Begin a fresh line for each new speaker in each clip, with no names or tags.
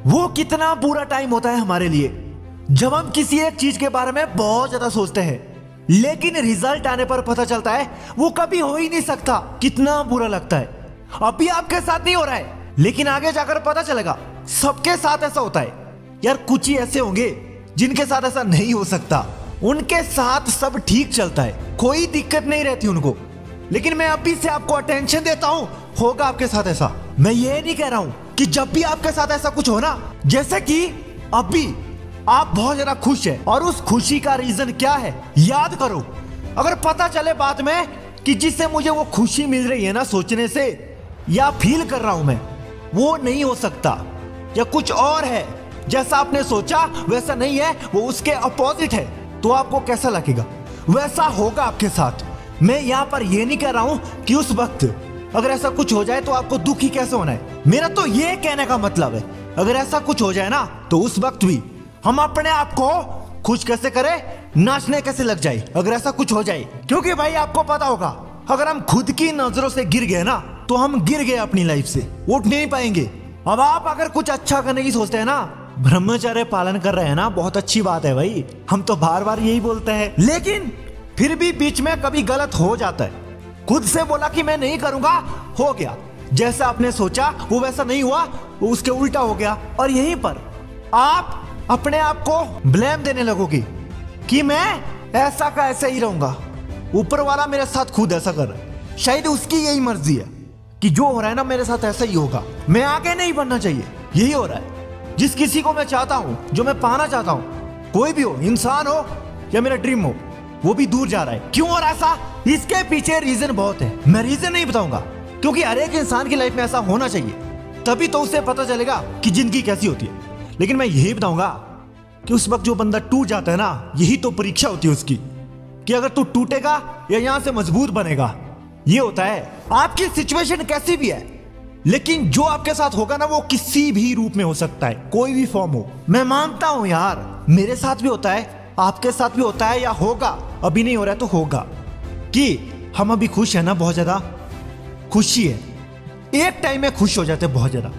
वो कितना बुरा टाइम होता है हमारे लिए जब हम किसी एक चीज के बारे में बहुत ज्यादा सोचते हैं, लेकिन रिजल्ट आने पर पता चलता है वो कभी हो ही नहीं सकता। कितना बुरा लगता है। अभी आपके साथ नहीं हो रहा है, लेकिन आगे जाकर पता चलेगा सबके साथ ऐसा होता है। यार कुछ ही ऐसे होंगे जिनके साथ ऐसा नहीं हो सकता, उनके साथ सब ठीक चलता है, कोई दिक्कत नहीं रहती उनको। लेकिन मैं अभी से आपको अटेंशन देता हूं, होगा आपके साथ ऐसा। मैं ये नहीं कह रहा हूं कि जब भी आपके साथ ऐसा कुछ हो ना, जैसे कि अभी आप बहुत ज्यादा खुश है और उस खुशी का रीजन क्या है याद करो। अगर पता चले बाद में कि जिससे मुझे वो खुशी मिल रही है ना सोचने से या फील कर रहा हूं मैं, वो नहीं हो सकता या कुछ और है, जैसा आपने सोचा वैसा नहीं है, वो उसके अपोजिट है, तो आपको कैसा लगेगा? वैसा होगा आपके साथ। मैं यहाँ पर ये नहीं कह रहा हूं कि उस वक्त अगर ऐसा कुछ हो जाए तो आपको दुखी कैसे होना है। मेरा तो ये कहने का मतलब है अगर ऐसा कुछ हो जाए ना तो उस वक्त भी हम अपने आप को खुश कैसे करें, नाचने कैसे लग जाए अगर ऐसा कुछ हो जाए। क्योंकि भाई आपको पता होगा अगर हम खुद की नजरों से गिर गए ना तो हम गिर गए अपनी लाइफ से, उठ नहीं पाएंगे। अब आप अगर कुछ अच्छा करने की सोचते हैं ना, ब्रह्मचर्य पालन कर रहे हैं ना, बहुत अच्छी बात है भाई, हम तो बार बार यही बोलते हैं, लेकिन फिर भी बीच में कभी गलत हो जाता है। खुद से बोला कि मैं नहीं करूंगा, हो गया जैसा आपने सोचा वो वैसा नहीं हुआ, वो उसके उल्टा हो गया। और यहीं पर आप अपने आप को ब्लेम देने लगोगे कि मैं ऐसा का ऐसा ही रहूंगा, ऊपर वाला मेरे साथ खुद ऐसा कर रहा है, शायद उसकी यही मर्जी है कि जो हो रहा है ना मेरे साथ ऐसा ही होगा, मैं आगे नहीं बढ़ना चाहिए। यही हो रहा है। जिस किसी को मैं चाहता हूं, जो मैं पाना चाहता हूं, कोई भी हो, इंसान हो या मेरा ड्रीम हो, वो भी दूर जा रहा है। क्यों हो रहा है ऐसा? इसके पीछे रीजन बहुत है, मैं रीजन नहीं बताऊंगा, क्योंकि हर एक इंसान की लाइफ में ऐसा होना चाहिए, तभी तो उसे पता चलेगा कि जिंदगी कैसी होती है। लेकिन मैं यही बताऊंगा कि उस वक्त जो बंदा टूट जाता है ना, यही तो परीक्षा होती है उसकी, कि अगर तू टूटेगा या यहां से मजबूत बनेगा। ये होता है आपकी सिचुएशन कैसी भी है, लेकिन जो आपके साथ होगा ना वो किसी भी रूप में हो सकता है, कोई भी फॉर्म हो। मैं मानता हूं यार, मेरे साथ भी होता है, आपके साथ भी होता है या होगा, अभी नहीं हो रहा है तो होगा, कि हम अभी खुश है ना, बहुत ज्यादा खुशी है, एक टाइम में खुश हो जाते हैं बहुत ज्यादा,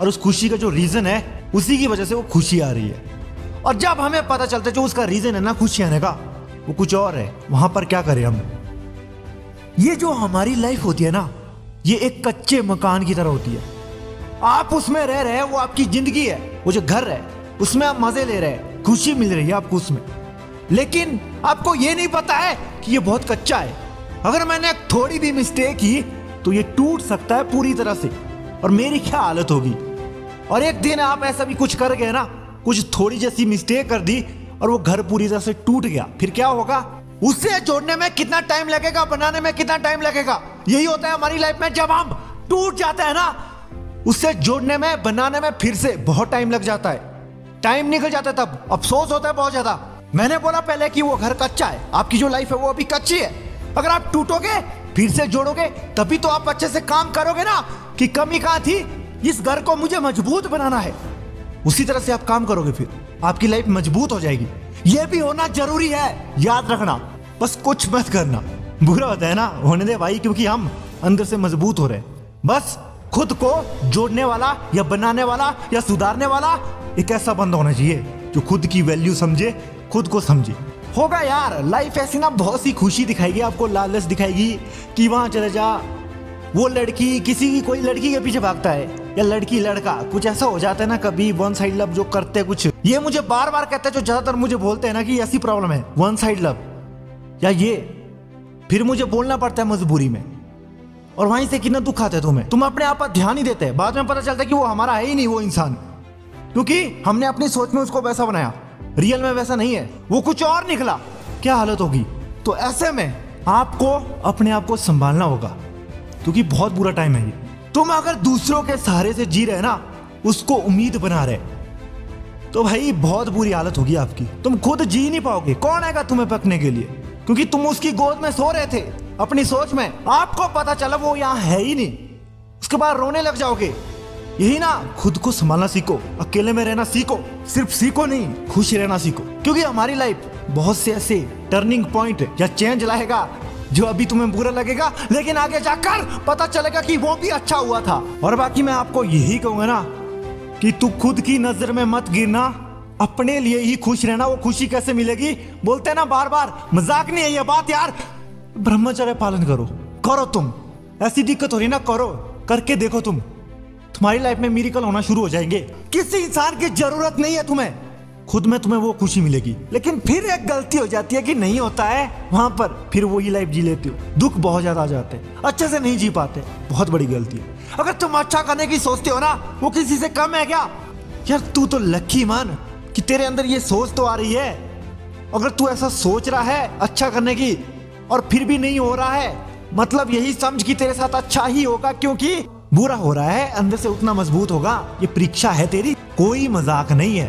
और उस खुशी का जो रीजन है उसी की वजह से वो खुशी आ रही है। और जब हमें पता चलता है जो उसका रीजन है ना खुशी आने का, वो कुछ और है, वहां पर क्या करें हम? ये जो हमारी लाइफ होती है ना, ये एक कच्चे मकान की तरह होती है। आप उसमें रह रहे हैं, वो आपकी जिंदगी है, वो जो घर है उसमें आप मजे ले रहे हैं, खुशी मिल रही है आपको उसमें, लेकिन आपको ये नहीं पता है कि ये बहुत कच्चा है। अगर मैंने थोड़ी भी मिस्टेक की तो ये टूट सकता है पूरी तरह से, और मेरी क्या हालत होगी। और एक दिन आप ऐसा भी कुछ कर गए ना, कुछ थोड़ी जैसी मिस्टेक कर दी और वो घर पूरी तरह से टूट गया, फिर क्या होगा? उससे जोड़ने में कितना टाइम लगेगा, बनाने में कितना टाइम लगेगा। यही होता है हमारी लाइफ में, जब हम टूट जाते हैं ना, उससे जोड़ने में, बनाने में फिर से बहुत टाइम लग जाता है, टाइम निकल जाता है, तब अफसोस होता है बहुत ज्यादा। मैंने बोला पहले कि वो घर कच्चा है, आपकी जो लाइफ है वो अभी कच्ची है। अगर आप टूटोगे फिर से जोड़ोगे तभी तो आप अच्छे से काम करोगे ना, कि कमी कहां थी, इस घर को मुझे मजबूत बनाना है, उसी तरह से आप काम करोगे, फिर आपकी लाइफ मजबूत हो जाएगी। ये भी होना जरूरी है, याद रखना, बस कुछ मत करना। बुरा होता है ना, होने दे भाई, क्योंकि हम अंदर से मजबूत हो रहे हैं। बस खुद को जोड़ने वाला या बनाने वाला या सुधारने वाला एक ऐसा बंदा होना चाहिए जो खुद की वैल्यू समझे, खुद को समझे। होगा यार, लाइफ ऐसी ना बहुत सी खुशी दिखाएगी आपको, लालच दिखाएगी कि वहां चले जा, वो लड़की किसी की, कोई लड़की के पीछे भागता है, या लड़की लड़का, कुछ ऐसा हो जाता है ना कभी, वन साइड लव जो करते हैं कुछ, ये मुझे बार बार कहते हैं, जो ज्यादातर मुझे बोलते हैं ना कि ऐसी प्रॉब्लम है वन साइड लव या ये, फिर मुझे बोलना पड़ता है मजबूरी में, और वहीं से कितना दुख आता है तुम्हें, तुम अपने आप पर ध्यान नहीं देते, बाद में पता चलता है कि वो हमारा है ही नहीं वो इंसान, क्योंकि हमने अपनी सोच में उसको वैसा बनाया, रियल में वैसा नहीं है, वो कुछ और निकला, क्या हालत होगी। तो ऐसे में आपको अपने आप को संभालना होगा, क्योंकि बहुत बुरा टाइम है ये। तुम अगर दूसरों के सहारे से जी रहे ना, उसको उम्मीद बना रहे, तो भाई बहुत बुरी हालत होगी आपकी, तुम खुद जी नहीं पाओगे, कौन आएगा तुम्हें पकने के लिए, क्योंकि तुम उसकी गोद में सो रहे थे अपनी सोच में, आपको पता चला वो यहाँ है ही नहीं, उसके बाद रोने लग जाओगे। यही ना, खुद को संभालना सीखो, अकेले में रहना सीखो, सिर्फ सीखो नहीं, खुश रहना सीखो, क्योंकि हमारी लाइफ बहुत से ऐसे टर्निंग पॉइंट या चेंज लाएगा जो अभी तुम्हें बुरा लगेगा, लेकिन आगे जाकर पता चलेगा कि वो भी अच्छा हुआ था। और बाकी मैं आपको यही कहूंगा ना कि तू खुद की नजर में मत गिरना, अपने लिए ही खुश रहना। वो खुशी कैसे मिलेगी? बोलते हैं ना बार बार, मजाक नहीं है ये बात यार। ब्रह्मचर्य पालन करो, करो तुम। ऐसी दिक्कत हो रही ना, करो, करके देखो तुम, तुम्हारी लाइफ में मिरेकल होना शुरू हो जाएंगे। किसी इंसान की जरूरत नहीं है तुम्हें, खुद में तुम्हें वो खुशी मिलेगी। लेकिन फिर एक गलती हो जाती है कि नहीं होता है, वहां पर फिर वही लाइफ जी लेते हो, दुख बहुत ज्यादा आ जाते हैं, अच्छे से नहीं जी पाते, बहुत बड़ी गलती है। अगर तुम अच्छा करने की सोचते हो ना, वो किसी से कम है क्या? यार तू तो लकी मान कि तेरे अंदर ये सोच तो आ रही है। अगर तू ऐसा सोच रहा है अच्छा करने की और फिर भी नहीं हो रहा है, मतलब यही समझ कि तेरे साथ अच्छा ही होगा, क्योंकि बुरा हो रहा है, अंदर से उतना मजबूत होगा। ये परीक्षा है तेरी, कोई मजाक नहीं है,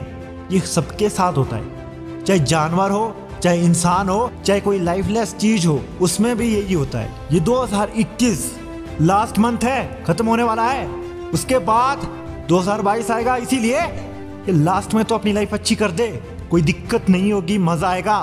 ये सबके साथ होता है। चाहे जानवर हो, चाहे इंसान हो, चाहे कोई लाइफलेस चीज हो, उसमें भी यही होता है। ये 2021 लास्ट मंथ है, खत्म होने वाला है, उसके बाद 2022 आएगा। इसीलिए लास्ट में तो अपनी लाइफ अच्छी कर दे, कोई दिक्कत नहीं होगी, मजा आएगा।